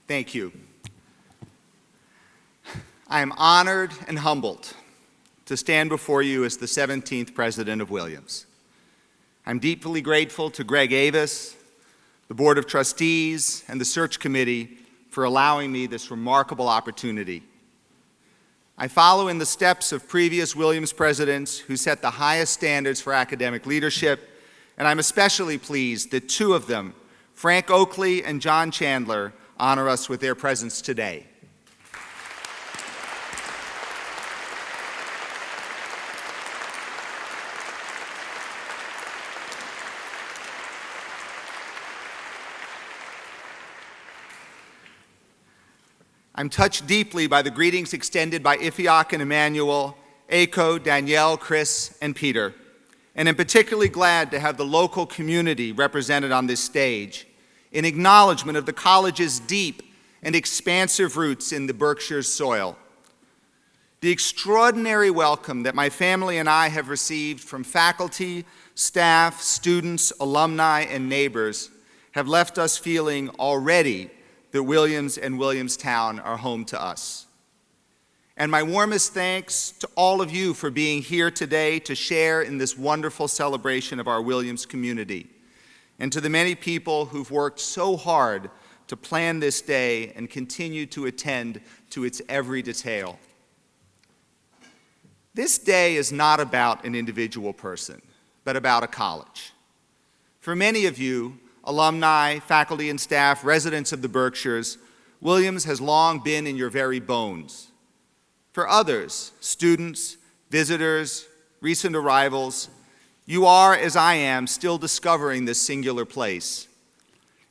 Thank you. I am honored and humbled to stand before you as the 17th president of Williams. I'm deeply grateful to Greg Avis, the Board of Trustees, and the Search Committee for allowing me this remarkable opportunity. I follow in the steps of previous Williams presidents who set the highest standards for academic leadership, and I'm especially pleased that two of them, Frank Oakley and John Chandler, honor us with their presence today. I'm touched deeply by the greetings extended by Ifiok and Emmanuel, Aiko, Danielle, Chris, and Peter. And I'm particularly glad to have the local community represented on this stage in acknowledgement of the college's deep and expansive roots in the Berkshire's soil. The extraordinary welcome that my family and I have received from faculty, staff, students, alumni, and neighbors have left us feeling already that Williams and Williamstown are home to us. And my warmest thanks to all of you for being here today to share in this wonderful celebration of our Williams community, and to the many people who've worked so hard to plan this day and continue to attend to its every detail. This day is not about an individual person, but about a college. For many of you, alumni, faculty and staff, residents of the Berkshires, Williams has long been in your very bones. For others, students, visitors, recent arrivals, you are, as I am, still discovering this singular place.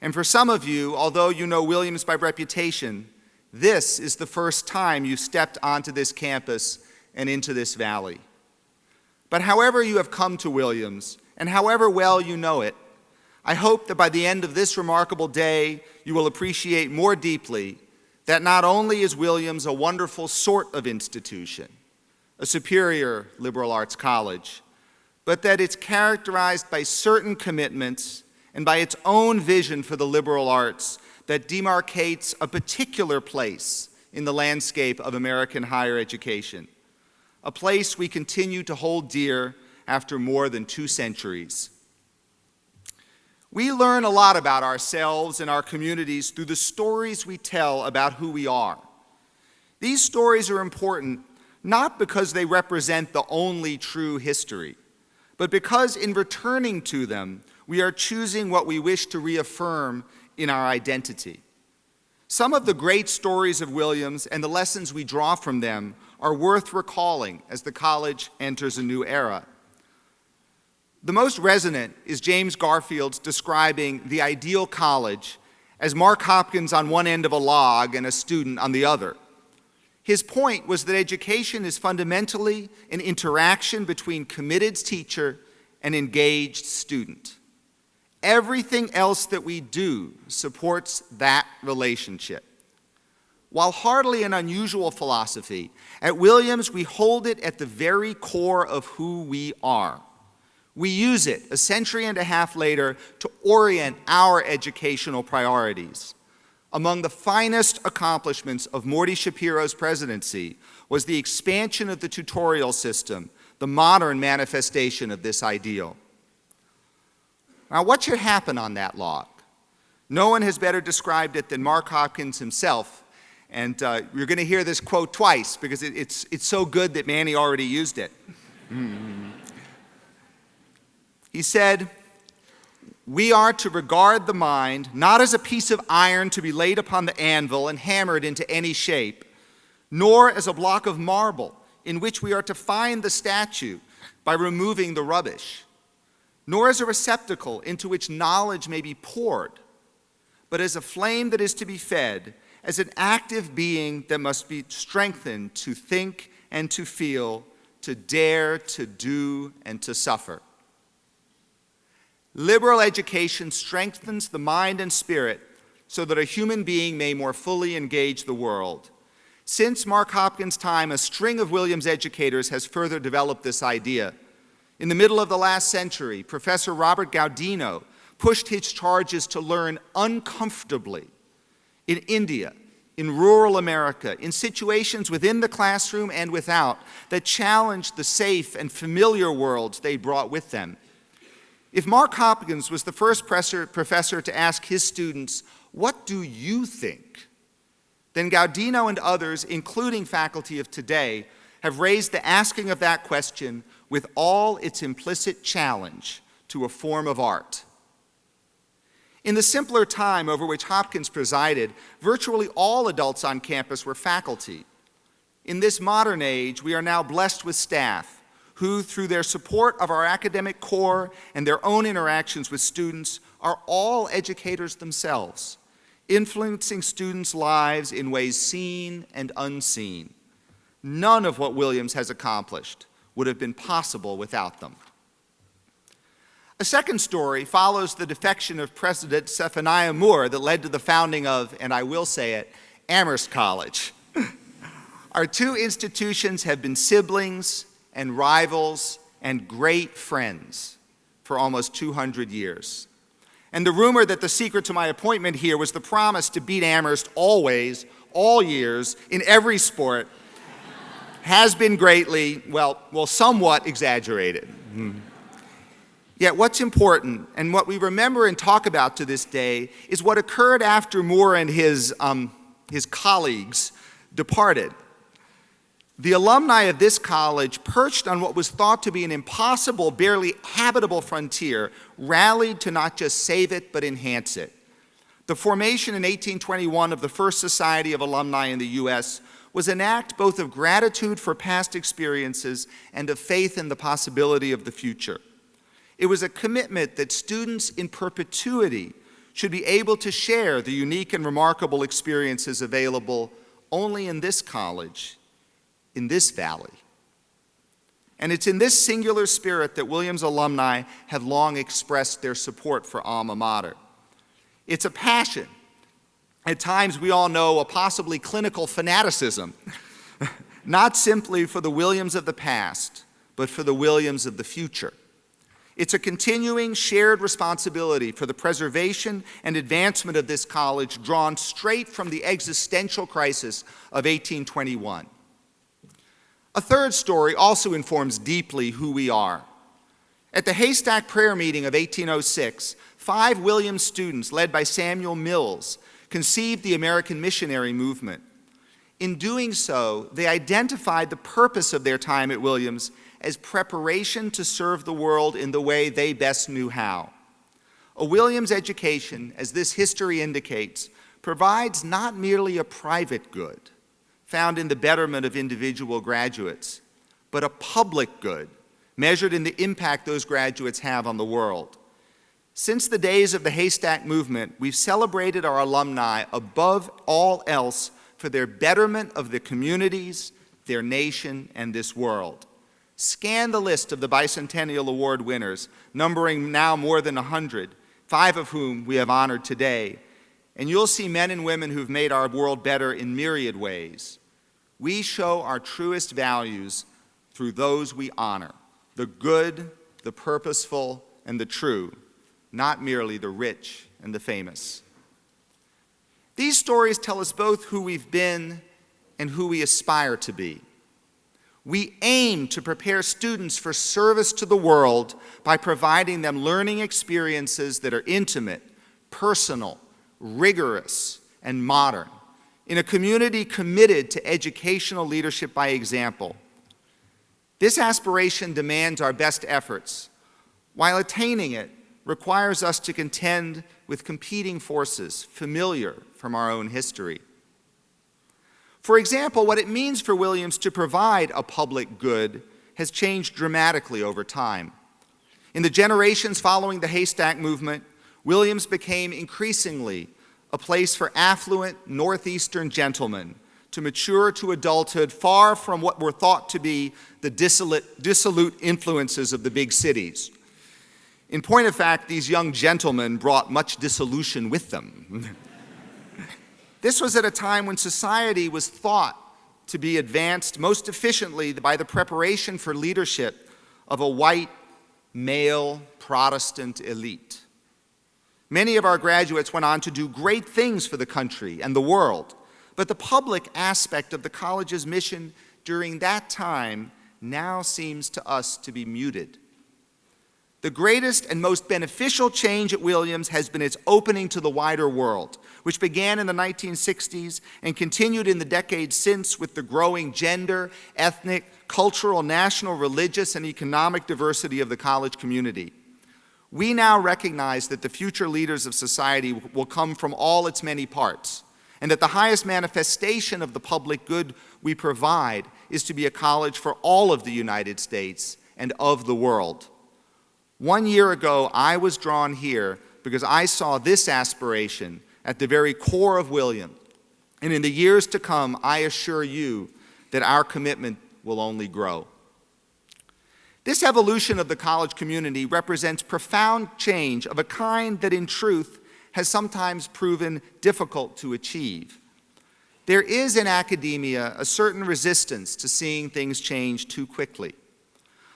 And for some of you, although you know Williams by reputation, this is the first time you've stepped onto this campus and into this valley. But however you have come to Williams, and however well you know it, I hope that by the end of this remarkable day, you will appreciate more deeply that not only is Williams a wonderful sort of institution, a superior liberal arts college, but that it's characterized by certain commitments and by its own vision for the liberal arts that demarcates a particular place in the landscape of American higher education, a place we continue to hold dear after more than 2 centuries. We learn a lot about ourselves and our communities through the stories we tell about who we are. These stories are important not because they represent the only true history, but because in returning to them, we are choosing what we wish to reaffirm in our identity. Some of the great stories of Williams and the lessons we draw from them are worth recalling as the college enters a new era. The most resonant is James Garfield's describing the ideal college as Mark Hopkins on one end of a log and a student on the other. His point was that education is fundamentally an interaction between committed teacher and engaged student. Everything else that we do supports that relationship. While hardly an unusual philosophy, at Williams we hold it at the very core of who we are. We use it a century and a half later to orient our educational priorities. Among the finest accomplishments of Morty Shapiro's presidency was the expansion of the tutorial system, the modern manifestation of this ideal. Now, what should happen on that log? No one has better described it than Mark Hopkins himself, and you're going to hear this quote twice because it's so good that Manny already used it. He said, "We are to regard the mind not as a piece of iron to be laid upon the anvil and hammered into any shape, nor as a block of marble in which we are to find the statue by removing the rubbish, nor as a receptacle into which knowledge may be poured, but as a flame that is to be fed, as an active being that must be strengthened to think and to feel, to dare, to do, and to suffer." Liberal education strengthens the mind and spirit so that a human being may more fully engage the world. Since Mark Hopkins' time, a string of Williams educators has further developed this idea. In the middle of the last century, Professor Robert Gaudino pushed his charges to learn uncomfortably in India, in rural America, in situations within the classroom and without that challenged the safe and familiar worlds they brought with them. If Mark Hopkins was the first professor to ask his students, "What do you think?" then Gaudino and others, including faculty of today, have raised the asking of that question with all its implicit challenge to a form of art. In the simpler time over which Hopkins presided, virtually all adults on campus were faculty. In this modern age, we are now blessed with staff who, through their support of our academic core and their own interactions with students, are all educators themselves, influencing students' lives in ways seen and unseen. None of what Williams has accomplished would have been possible without them. A second story follows the defection of President Zephaniah Moore that led to the founding of, and I will say it, Amherst College. Our two institutions have been siblings and rivals and great friends for almost 200 years. And the rumor that the secret to my appointment here was the promise to beat Amherst always, all years, in every sport, has been greatly, somewhat exaggerated. Yet what's important, and what we remember and talk about to this day, is what occurred after Moore and his colleagues departed. The alumni of this college, perched on what was thought to be an impossible, barely habitable frontier, rallied to not just save it, but enhance it. The formation in 1821 of the first Society of Alumni in the U.S. was an act both of gratitude for past experiences and of faith in the possibility of the future. It was a commitment that students in perpetuity should be able to share the unique and remarkable experiences available only in this college, in this valley. And it's in this singular spirit that Williams alumni have long expressed their support for alma mater. It's a passion, at times we all know a possibly clinical fanaticism, not simply for the Williams of the past, but for the Williams of the future. It's a continuing shared responsibility for the preservation and advancement of this college drawn straight from the existential crisis of 1821. A third story also informs deeply who we are. At the Haystack Prayer Meeting of 1806, 5 Williams students, led by Samuel Mills, conceived the American missionary movement. In doing so, they identified the purpose of their time at Williams as preparation to serve the world in the way they best knew how. A Williams education, as this history indicates, provides not merely a private good, found in the betterment of individual graduates, but a public good, measured in the impact those graduates have on the world. Since the days of the Haystack Movement, we've celebrated our alumni above all else for their betterment of their communities, their nation, and this world. Scan the list of the Bicentennial Award winners, numbering now more than 100, 5 of whom we have honored today, and you'll see men and women who've made our world better in myriad ways. We show our truest values through those we honor, the good, the purposeful, and the true, not merely the rich and the famous. These stories tell us both who we've been and who we aspire to be. We aim to prepare students for service to the world by providing them learning experiences that are intimate, personal, rigorous, and modern, in a community committed to educational leadership by example. This aspiration demands our best efforts, while attaining it requires us to contend with competing forces familiar from our own history. For example, what it means for Williams to provide a public good has changed dramatically over time. In the generations following the Haystack Movement, Williams became increasingly a place for affluent Northeastern gentlemen to mature to adulthood far from what were thought to be the dissolute influences of the big cities. In point of fact, these young gentlemen brought much dissolution with them. This was at a time when society was thought to be advanced most efficiently by the preparation for leadership of a white, male, Protestant elite. Many of our graduates went on to do great things for the country and the world, but the public aspect of the college's mission during that time now seems to us to be muted. The greatest and most beneficial change at Williams has been its opening to the wider world, which began in the 1960s and continued in the decades since with the growing gender, ethnic, cultural, national, religious, and economic diversity of the college community. We now recognize that the future leaders of society will come from all its many parts, and that the highest manifestation of the public good we provide is to be a college for all of the United States and of the world. 1 year ago, I was drawn here because I saw this aspiration at the very core of Williams. And in the years to come, I assure you that our commitment will only grow. This evolution of the college community represents profound change of a kind that in truth has sometimes proven difficult to achieve. There is in academia a certain resistance to seeing things change too quickly,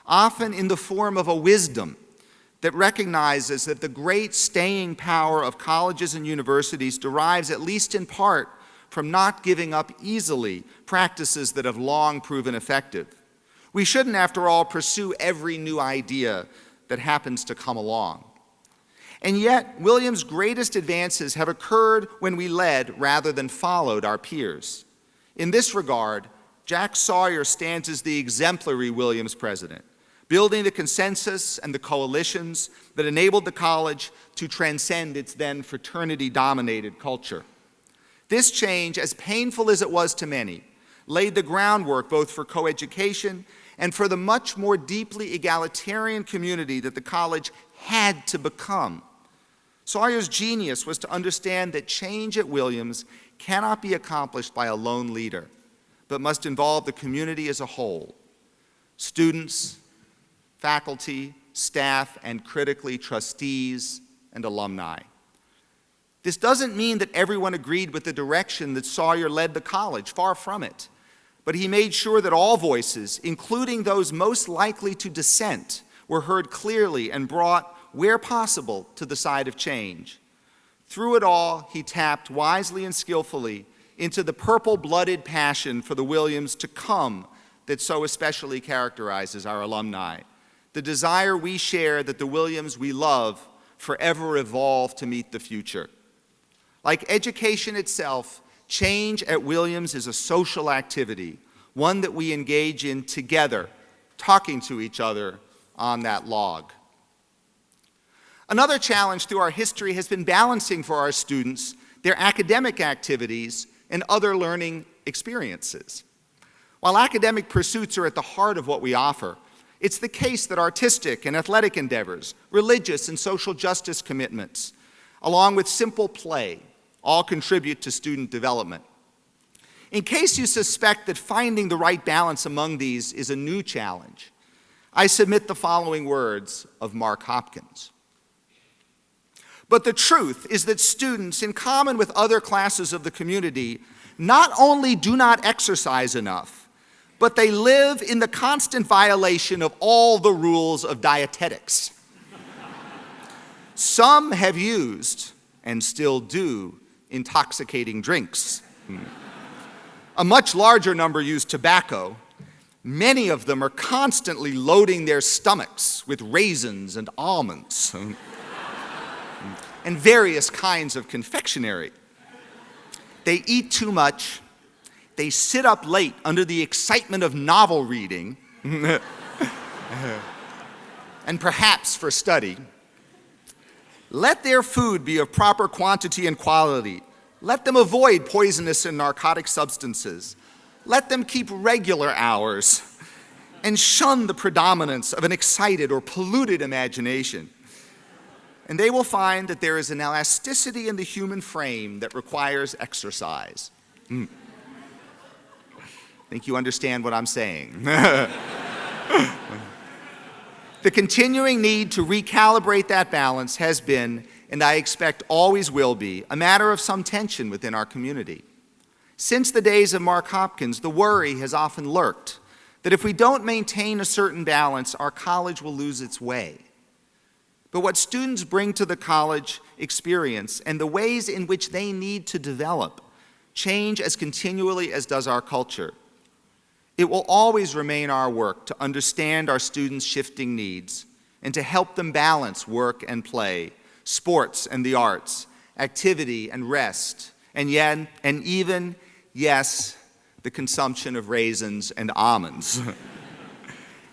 often in the form of a wisdom that recognizes that the great staying power of colleges and universities derives, at least in part, from not giving up easily practices that have long proven effective. We shouldn't, after all, pursue every new idea that happens to come along. And yet, Williams' greatest advances have occurred when we led rather than followed our peers. In this regard, Jack Sawyer stands as the exemplary Williams president, building the consensus and the coalitions that enabled the college to transcend its then fraternity-dominated culture. This change, as painful as it was to many, laid the groundwork both for coeducation and for the much more deeply egalitarian community that the college had to become. Sawyer's genius was to understand that change at Williams cannot be accomplished by a lone leader, but must involve the community as a whole. Students, faculty, staff, and critically, trustees and alumni. This doesn't mean that everyone agreed with the direction that Sawyer led the college, far from it. But he made sure that all voices, including those most likely to dissent, were heard clearly and brought, where possible, to the side of change. Through it all, he tapped wisely and skillfully into the purple-blooded passion for the Williams to come that so especially characterizes our alumni. The desire we share that the Williams we love forever evolve to meet the future. Like education itself, change at Williams is a social activity, one that we engage in together, talking to each other on that log. Another challenge through our history has been balancing for our students their academic activities and other learning experiences. While academic pursuits are at the heart of what we offer, it's the case that artistic and athletic endeavors, religious and social justice commitments, along with simple play, all contribute to student development. In case you suspect that finding the right balance among these is a new challenge, I submit the following words of Mark Hopkins. But the truth is that students, in common with other classes of the community, not only do not exercise enough, but they live in the constant violation of all the rules of dietetics. Some have used, and still do, intoxicating drinks. A much larger number use tobacco. Many of them are constantly loading their stomachs with raisins and almonds and various kinds of confectionery. They eat too much. They sit up late under the excitement of novel reading and perhaps for study. Let their food be of proper quantity and quality. Let them avoid poisonous and narcotic substances. Let them keep regular hours and shun the predominance of an excited or polluted imagination. And they will find that there is an elasticity in the human frame that requires exercise. I think you understand what I'm saying. The continuing need to recalibrate that balance has been, and I expect always will be, a matter of some tension within our community. Since the days of Mark Hopkins, the worry has often lurked that if we don't maintain a certain balance, our college will lose its way. but what students bring to the college experience and the ways in which they need to develop change as continually as does our culture. It will always remain our work to understand our students' shifting needs and to help them balance work and play, sports and the arts, activity and rest, and even, yes, the consumption of raisins and almonds.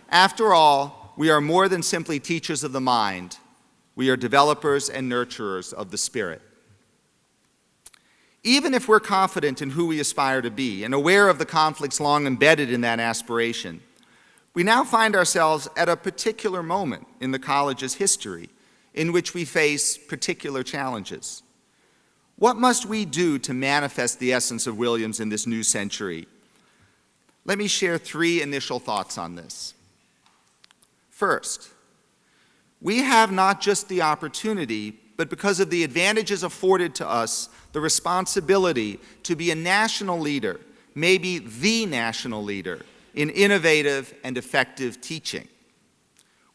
After all, we are more than simply teachers of the mind. We are developers and nurturers of the spirit. Even if we're confident in who we aspire to be and aware of the conflicts long embedded in that aspiration, we now find ourselves at a particular moment in the college's history in which we face particular challenges. What must we do to manifest the essence of Williams in this new century? Let me share 3 initial thoughts on this. First, we have not just the opportunity, but because of the advantages afforded to us, the responsibility to be a national leader, maybe the national leader, in innovative and effective teaching.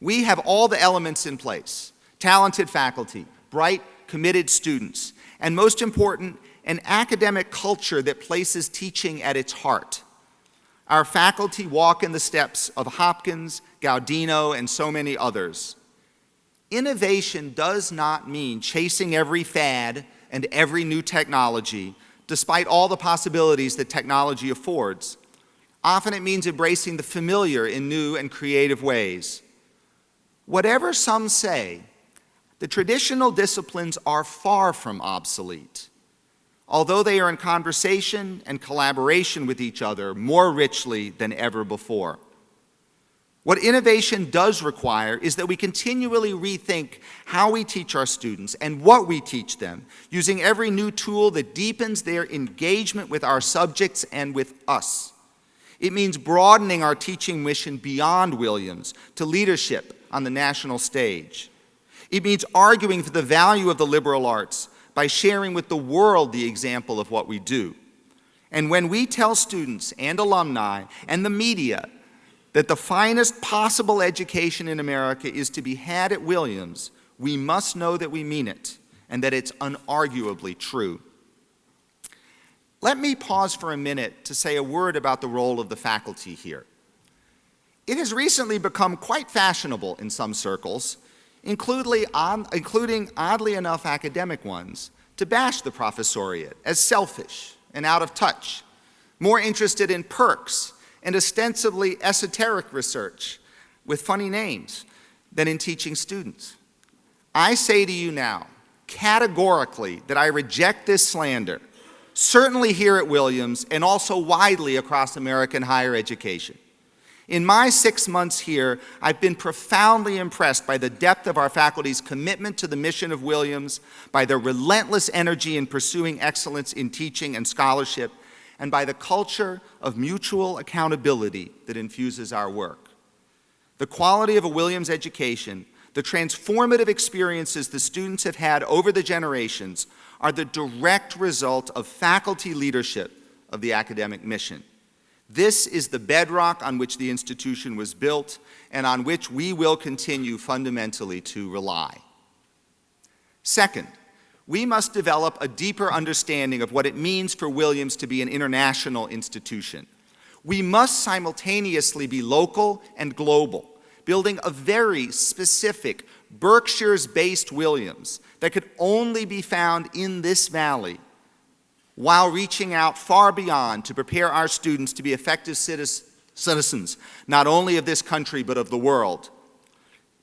We have all the elements in place: talented faculty, bright, committed students, and most important, an academic culture that places teaching at its heart. Our faculty walk in the steps of Hopkins, Gaudino, and so many others. Innovation does not mean chasing every fad and every new technology, despite all the possibilities that technology affords. Often it means embracing the familiar in new and creative ways. Whatever some say, the traditional disciplines are far from obsolete, although they are in conversation and collaboration with each other more richly than ever before. What innovation does require is that we continually rethink how we teach our students and what we teach them, using every new tool that deepens their engagement with our subjects and with us. It means broadening our teaching mission beyond Williams to leadership on the national stage. It means arguing for the value of the liberal arts by sharing with the world the example of what we do. And when we tell students and alumni and the media that the finest possible education in America is to be had at Williams, we must know that we mean it and that it's unarguably true. Let me pause for a minute to say a word about the role of the faculty here. It has recently become quite fashionable in some circles, including oddly enough academic ones, to bash the professoriate as selfish and out of touch, more interested in perks and ostensibly esoteric research with funny names than in teaching students. I say to you now, categorically, that I reject this slander, certainly here at Williams and also widely across American higher education. In my 6 months here, I've been profoundly impressed by the depth of our faculty's commitment to the mission of Williams, by their relentless energy in pursuing excellence in teaching and scholarship, and by the culture of mutual accountability that infuses our work. The quality of a Williams education, the transformative experiences the students have had over the generations, are the direct result of faculty leadership of the academic mission. This is the bedrock on which the institution was built and on which we will continue fundamentally to rely. Second, we must develop a deeper understanding of what it means for Williams to be an international institution. We must simultaneously be local and global, building a very specific Berkshires-based Williams that could only be found in this valley, while reaching out far beyond to prepare our students to be effective citizens, not only of this country, but of the world.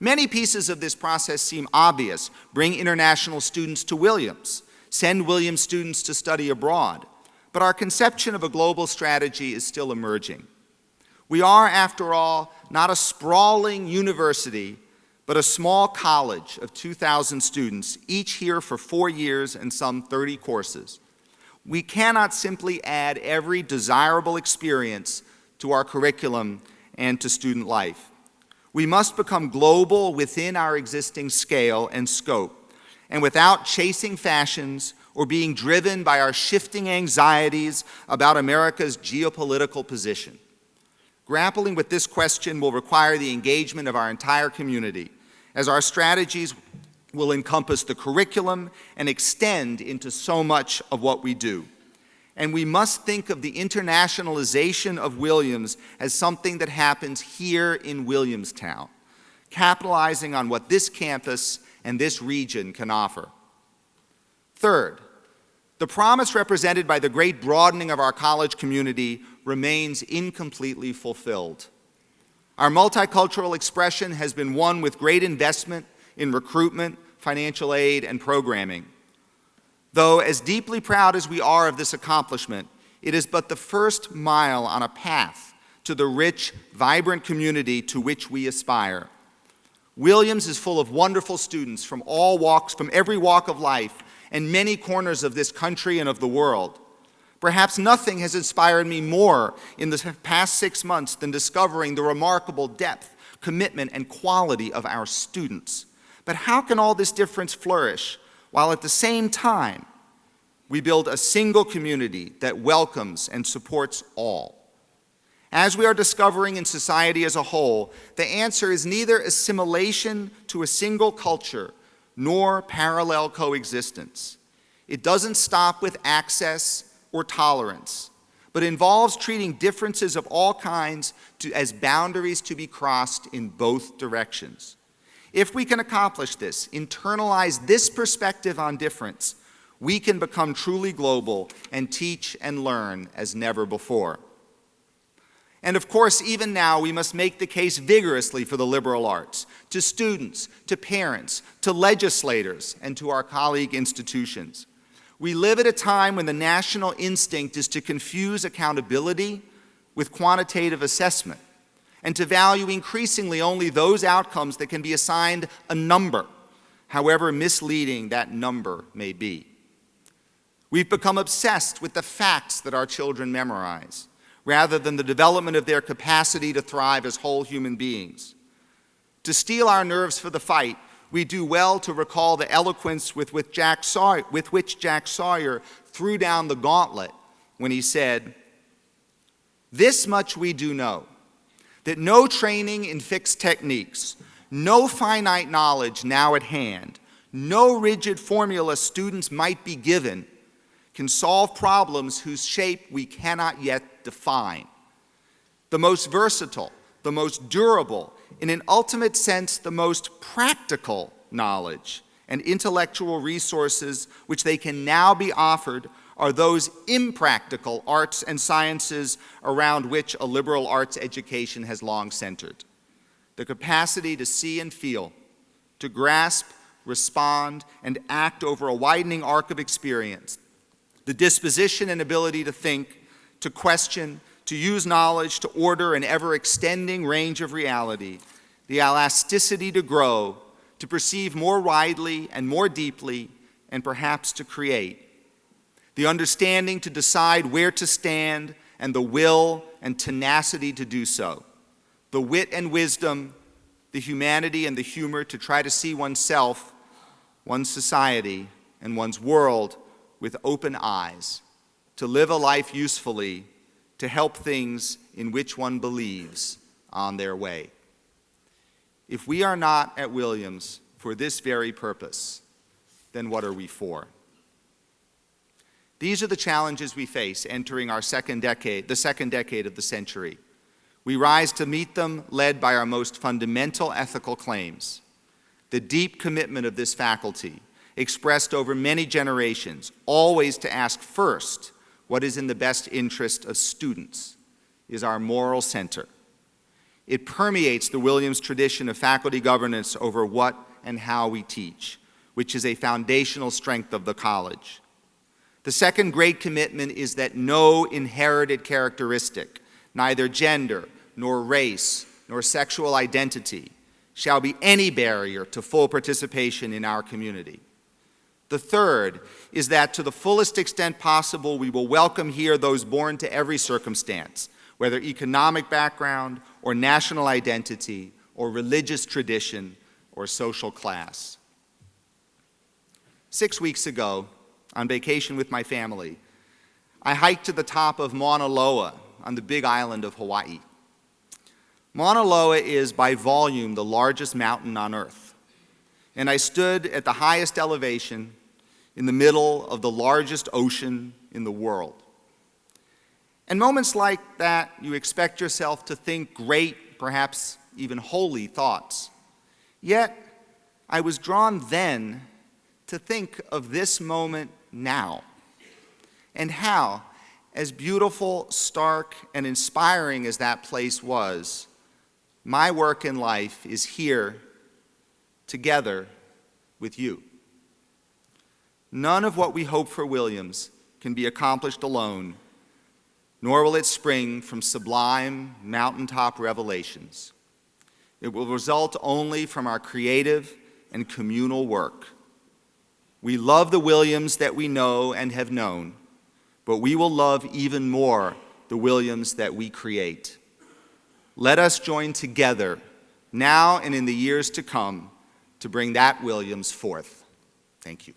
Many pieces of this process seem obvious. Bring international students to Williams, send Williams students to study abroad. But our conception of a global strategy is still emerging. We are, after all, not a sprawling university, but a small college of 2,000 students, each here for 4 years and some 30 courses. We cannot simply add every desirable experience to our curriculum and to student life. We must become global within our existing scale and scope, and without chasing fashions or being driven by our shifting anxieties about America's geopolitical position. Grappling with this question will require the engagement of our entire community, as our strategies will encompass the curriculum and extend into so much of what we do. And we must think of the internationalization of Williams as something that happens here in Williamstown, capitalizing on what this campus and this region can offer. Third, the promise represented by the great broadening of our college community remains incompletely fulfilled. Our multicultural expression has been one with great investment in recruitment, financial aid, and programming. Though as deeply proud as we are of this accomplishment, it is but the first mile on a path to the rich, vibrant community to which we aspire. Williams is full of wonderful students from all walks, from every walk of life, and many corners of this country and of the world. Perhaps nothing has inspired me more in the past 6 months than discovering the remarkable depth, commitment, and quality of our students. But how can all this difference flourish while at the same time we build a single community that welcomes and supports all? As we are discovering in society as a whole, the answer is neither assimilation to a single culture nor parallel coexistence. It doesn't stop with access or tolerance, but involves treating differences of all kinds as boundaries to be crossed in both directions. If we can accomplish this, internalize this perspective on difference, we can become truly global and teach and learn as never before. And of course, even now, we must make the case vigorously for the liberal arts, to students, to parents, to legislators, and to our colleague institutions. We live at a time when the national instinct is to confuse accountability with quantitative assessment, and to value increasingly only those outcomes that can be assigned a number, however misleading that number may be. We've become obsessed with the facts that our children memorize, rather than the development of their capacity to thrive as whole human beings. To steel our nerves for the fight, we do well to recall the eloquence with which Jack Sawyer threw down the gauntlet when he said, "This much we do know, that no training in fixed techniques, no finite knowledge now at hand, no rigid formula students might be given, can solve problems whose shape we cannot yet define. The most versatile, the most durable, in an ultimate sense, the most practical knowledge and intellectual resources which they can now be offered are those impractical arts and sciences around which a liberal arts education has long centered. The capacity to see and feel, to grasp, respond, and act over a widening arc of experience, the disposition and ability to think, to question, to use knowledge, to order an ever-extending range of reality, the elasticity to grow, to perceive more widely and more deeply, and perhaps to create, the understanding to decide where to stand, and the will and tenacity to do so, the wit and wisdom, the humanity and the humor to try to see oneself, one's society, and one's world with open eyes, to live a life usefully, to help things in which one believes on their way. If we are not at Williams for this very purpose, then what are we for? These are the challenges we face entering our second decade of the century. We rise to meet them led by our most fundamental ethical claims. The deep commitment of this faculty, expressed over many generations, always to ask first what is in the best interest of students, is our moral center. It permeates the Williams tradition of faculty governance over what and how we teach, which is a foundational strength of the college. The second great commitment is that no inherited characteristic, neither gender, nor race, nor sexual identity, shall be any barrier to full participation in our community. The third is that to the fullest extent possible, we will welcome here those born to every circumstance, whether economic background or national identity or religious tradition or social class. 6 weeks ago, on vacation with my family, I hiked to the top of Mauna Loa on the Big Island of Hawaii. Mauna Loa is by volume the largest mountain on Earth. and I stood at the highest elevation in the middle of the largest ocean in the world. And moments like that, you expect yourself to think great, perhaps even holy thoughts. Yet, I was drawn then to think of this moment now, and how, as beautiful, stark, and inspiring as that place was, my work in life is here together with you. None of what we hope for Williams can be accomplished alone, nor will it spring from sublime mountaintop revelations. It will result only from our creative and communal work. We love the Williams that we know and have known, but we will love even more the Williams that we create. Let us join together, now and in the years to come, to bring that Williams forth. Thank you.